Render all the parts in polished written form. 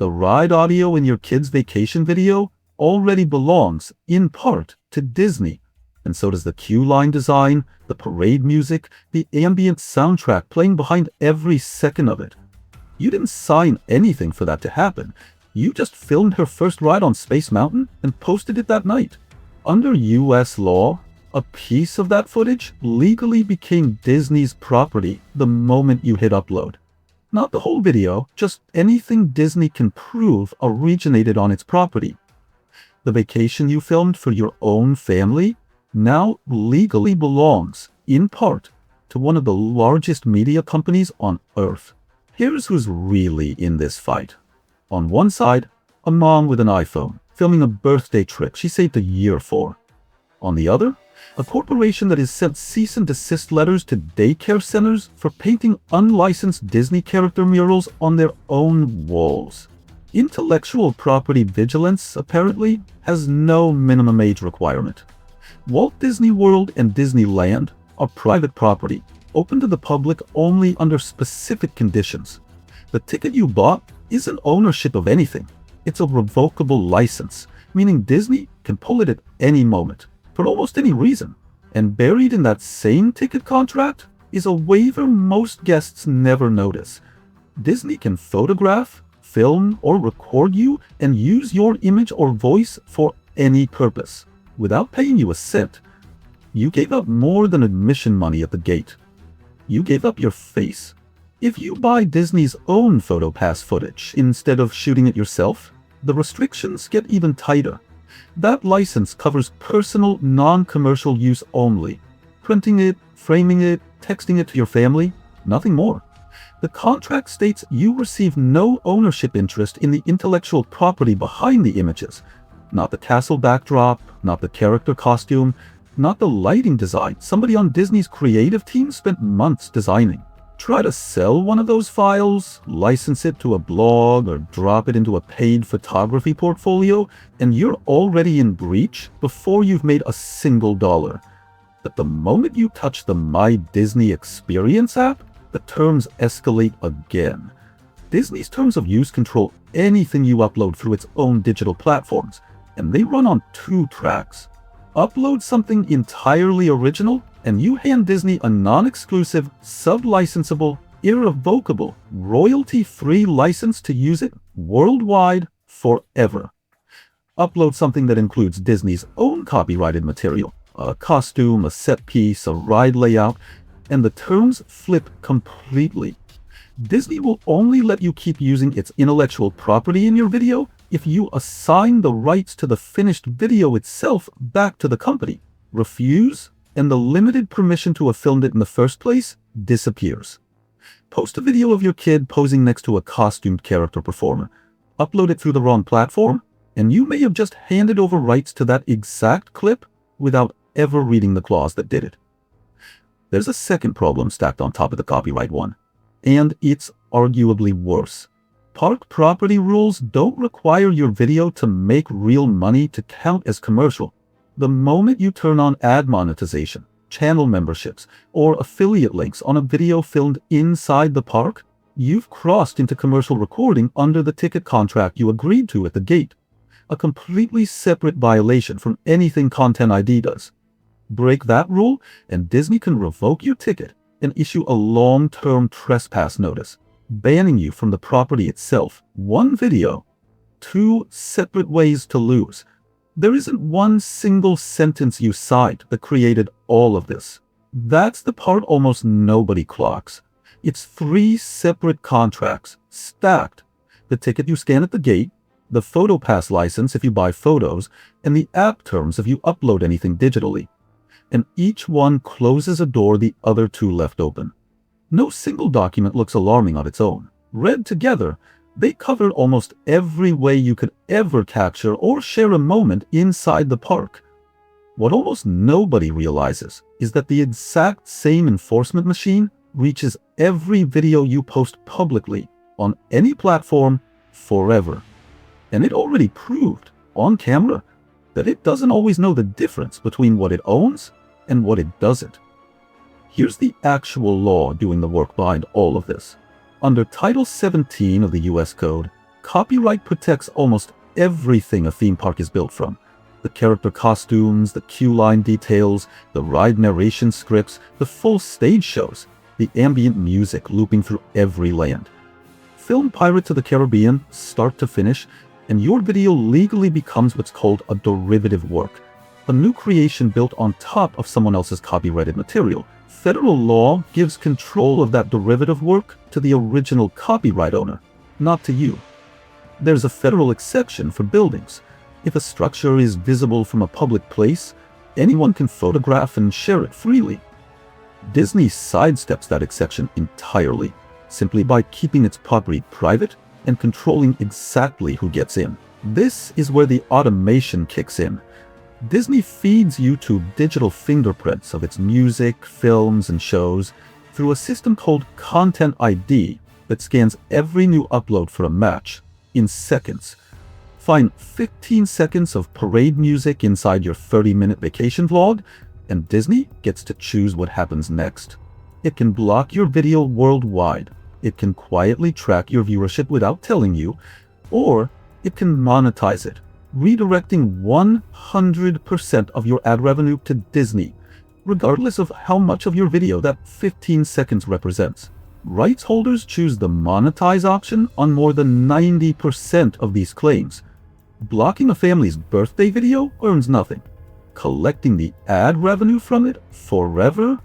The ride audio in your kid's vacation video already belongs, in part, to Disney. And so does the queue line design, the parade music, the ambient soundtrack playing behind every second of it. You didn't sign anything for that to happen. You just filmed her first ride on Space Mountain and posted it that night. Under US law, a piece of that footage legally became Disney's property the moment you hit upload. Not the whole video, just anything Disney can prove originated on its property. The vacation you filmed for your own family now legally belongs, in part, to one of the largest media companies on Earth. Here's who's really in this fight. On one side, a mom with an iPhone, filming a birthday trip she saved a year for. On the other, a corporation that has sent cease and desist letters to daycare centers for painting unlicensed Disney character murals on their own walls. Intellectual property vigilance, apparently, has no minimum age requirement. Walt Disney World and Disneyland are private property, open to the public only under specific conditions. The ticket you bought isn't ownership of anything. It's a revocable license, meaning Disney can pull it at any moment, for almost any reason. And buried in that same ticket contract is a waiver most guests never notice. Disney can photograph, film, or record you and use your image or voice for any purpose, without paying you a cent. You gave up more than admission money at the gate. You gave up your face. If you buy Disney's own PhotoPass footage instead of shooting it yourself, the restrictions get even tighter. That license covers personal, non-commercial use only. Printing it, framing it, texting it to your family, nothing more. The contract states you receive no ownership interest in the intellectual property behind the images. Not the castle backdrop, not the character costume, not the lighting design somebody on Disney's creative team spent months designing. Try to sell one of those files, license it to a blog, or drop it into a paid photography portfolio, and you're already in breach before you've made a single dollar. But the moment you touch the My Disney Experience app, the terms escalate again. Disney's terms of use control anything you upload through its own digital platforms, and they run on 2 tracks. Upload something entirely original, and you hand Disney a non-exclusive, sub-licensable, irrevocable, royalty-free license to use it worldwide forever. Upload something that includes Disney's own copyrighted material, a costume, a set piece, a ride layout, and the terms flip completely. Disney will only let you keep using its intellectual property in your video if you assign the rights to the finished video itself back to the company. Refuse, and the limited permission to have filmed it in the first place disappears. Post a video of your kid posing next to a costumed character performer. Upload it through the wrong platform, and you may have just handed over rights to that exact clip without ever reading the clause that did it. There's a second problem stacked on top of the copyright one, and it's arguably worse. Park property rules don't require your video to make real money to count as commercial. The moment you turn on ad monetization, channel memberships, or affiliate links on a video filmed inside the park, you've crossed into commercial recording under the ticket contract you agreed to at the gate. A completely separate violation from anything Content ID does. Break that rule, and Disney can revoke your ticket and issue a long-term trespass notice, banning you from the property itself. One video, 2 separate ways to lose. There isn't one single sentence you cite that created all of this. That's the part almost nobody clocks. It's 3 separate contracts, stacked. The ticket you scan at the gate, the PhotoPass license if you buy photos, and the app terms if you upload anything digitally. And each one closes a door the other 2 left open. No single document looks alarming on its own. Read together, they cover almost every way you could ever capture or share a moment inside the park. What almost nobody realizes is that the exact same enforcement machine reaches every video you post publicly on any platform forever. And it already proved, on camera, that it doesn't always know the difference between what it owns and what it doesn't. Here's the actual law doing the work behind all of this. Under Title 17 of the US Code, Copyright protects almost everything a theme park is built from. The character costumes, the queue line details, the ride narration scripts, the full stage shows, the ambient music looping through every land. Film Pirates of the Caribbean, start to finish, and your video legally becomes what's called a derivative work, a new creation built on top of someone else's copyrighted material. Federal law gives control of that derivative work to the original copyright owner, not to you. There's a federal exception for buildings. If a structure is visible from a public place, anyone can photograph and share it freely. Disney sidesteps that exception entirely, simply by keeping its property private and controlling exactly who gets in. This is where the automation kicks in. Disney feeds YouTube digital fingerprints of its music, films, and shows through a system called Content ID that scans every new upload for a match in seconds. Find 15 seconds of parade music inside your 30-minute vacation vlog, and Disney gets to choose what happens next. It can block your video worldwide. It can quietly track your viewership without telling you, or it can monetize it, redirecting 100% of your ad revenue to Disney, regardless of how much of your video that 15 seconds represents. Rights holders choose the monetize option on more than 90% of these claims. Blocking a family's birthday video earns nothing. Collecting the ad revenue from it forever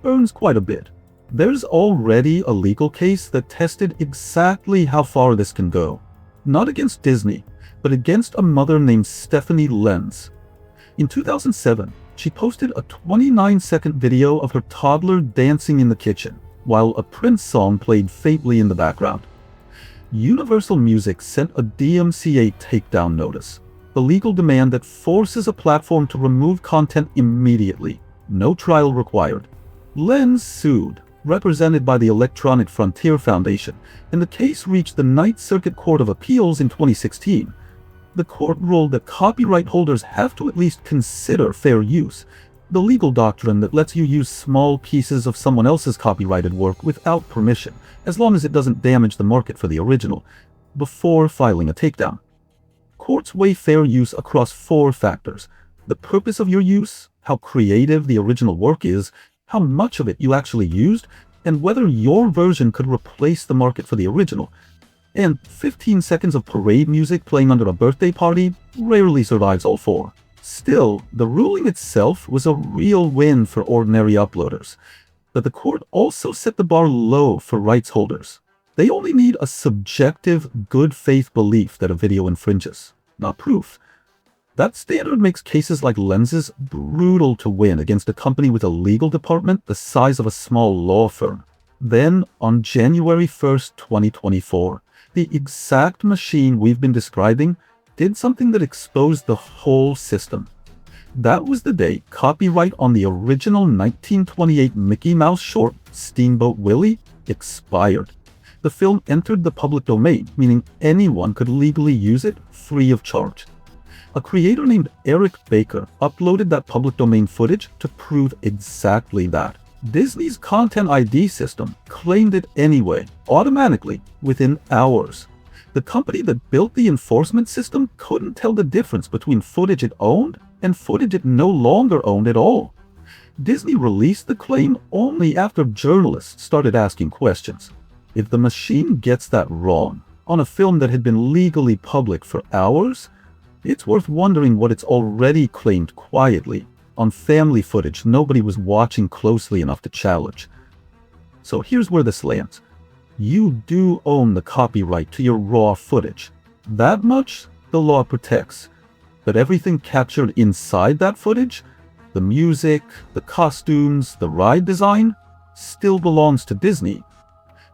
earns quite a bit. There's already a legal case that tested exactly how far this can go. Not against Disney, but against a mother named Stephanie Lenz. In 2007, she posted a 29-second video of her toddler dancing in the kitchen, while a Prince song played faintly in the background. Universal Music sent a DMCA takedown notice, a legal demand that forces a platform to remove content immediately, no trial required. Lenz sued, represented by the Electronic Frontier Foundation, and the case reached the Ninth Circuit Court of Appeals in 2016. The court ruled that copyright holders have to at least consider fair use, the legal doctrine that lets you use small pieces of someone else's copyrighted work without permission, as long as it doesn't damage the market for the original, before filing a takedown. Courts weigh fair use across 4 factors: the purpose of your use, how creative the original work is, how much of it you actually used, and whether your version could replace the market for the original. And 15 seconds of parade music playing under a birthday party rarely survives all 4. Still, the ruling itself was a real win for ordinary uploaders. But the court also set the bar low for rights holders. They only need a subjective, good faith belief that a video infringes, not proof. That standard makes cases like Lenz's brutal to win against a company with a legal department the size of a small law firm. Then, on January 1st, 2024, the exact machine we've been describing did something that exposed the whole system. That was the day copyright on the original 1928 Mickey Mouse short, Steamboat Willie, expired. The film entered the public domain, meaning anyone could legally use it free of charge. A creator named Eric Baker uploaded that public domain footage to prove exactly that. Disney's Content ID system claimed it anyway, automatically, within hours. The company that built the enforcement system couldn't tell the difference between footage it owned and footage it no longer owned at all. Disney released the claim only after journalists started asking questions. If the machine gets that wrong on a film that had been legally public for hours, it's worth wondering what it's already claimed quietly on family footage nobody was watching closely enough to challenge. So here's where this lands. You do own the copyright to your raw footage. That much the law protects. But everything captured inside that footage, the music, the costumes, the ride design, still belongs to Disney.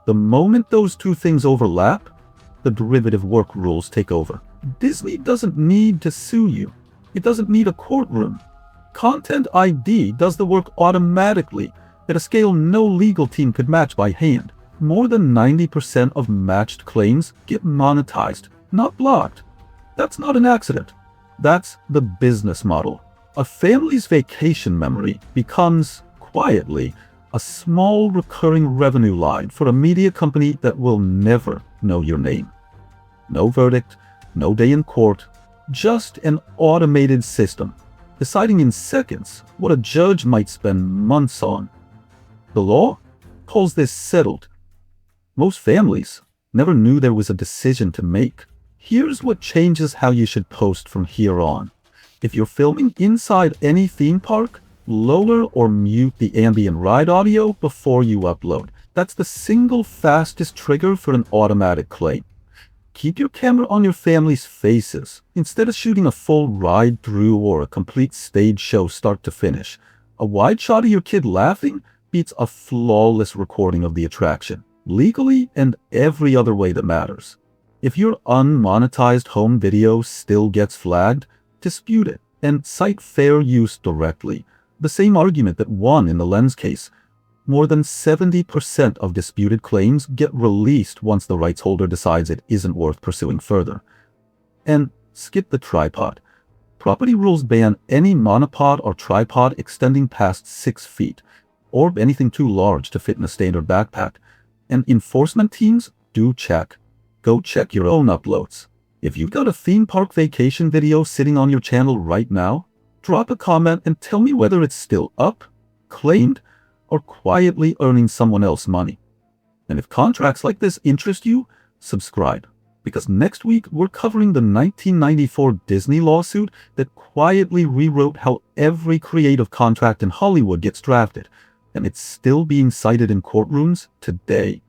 The moment those two things overlap, the derivative work rules take over. Disney doesn't need to sue you. It doesn't need a courtroom. Content ID does the work automatically at a scale no legal team could match by hand. More than 90% of matched claims get monetized, not blocked. That's not an accident. That's the business model. A family's vacation memory becomes, quietly, a small recurring revenue line for a media company that will never know your name. No verdict, no day in court, just an automated system, deciding in seconds what a judge might spend months on. The law calls this settled. Most families never knew there was a decision to make. Here's what changes how you should post from here on. If you're filming inside any theme park, lower or mute the ambient ride audio before you upload. That's the single fastest trigger for an automatic claim. Keep your camera on your family's faces instead of shooting a full ride through or a complete stage show start to finish. A wide shot of your kid laughing beats a flawless recording of the attraction, legally and every other way that matters. If your unmonetized home video still gets flagged, dispute it and cite fair use directly. The same argument that won in the Lens case. More than 70% of disputed claims get released once the rights holder decides it isn't worth pursuing further. And skip the tripod. Property rules ban any monopod or tripod extending past 6 feet, or anything too large to fit in a standard backpack. And enforcement teams do check. Go check your own uploads. If you've got a theme park vacation video sitting on your channel right now, drop a comment and tell me whether it's still up, claimed, or quietly earning someone else money. And if contracts like this interest you, subscribe. Because next week we're covering the 1994 Disney lawsuit that quietly rewrote how every creative contract in Hollywood gets drafted. And it's still being cited in courtrooms today.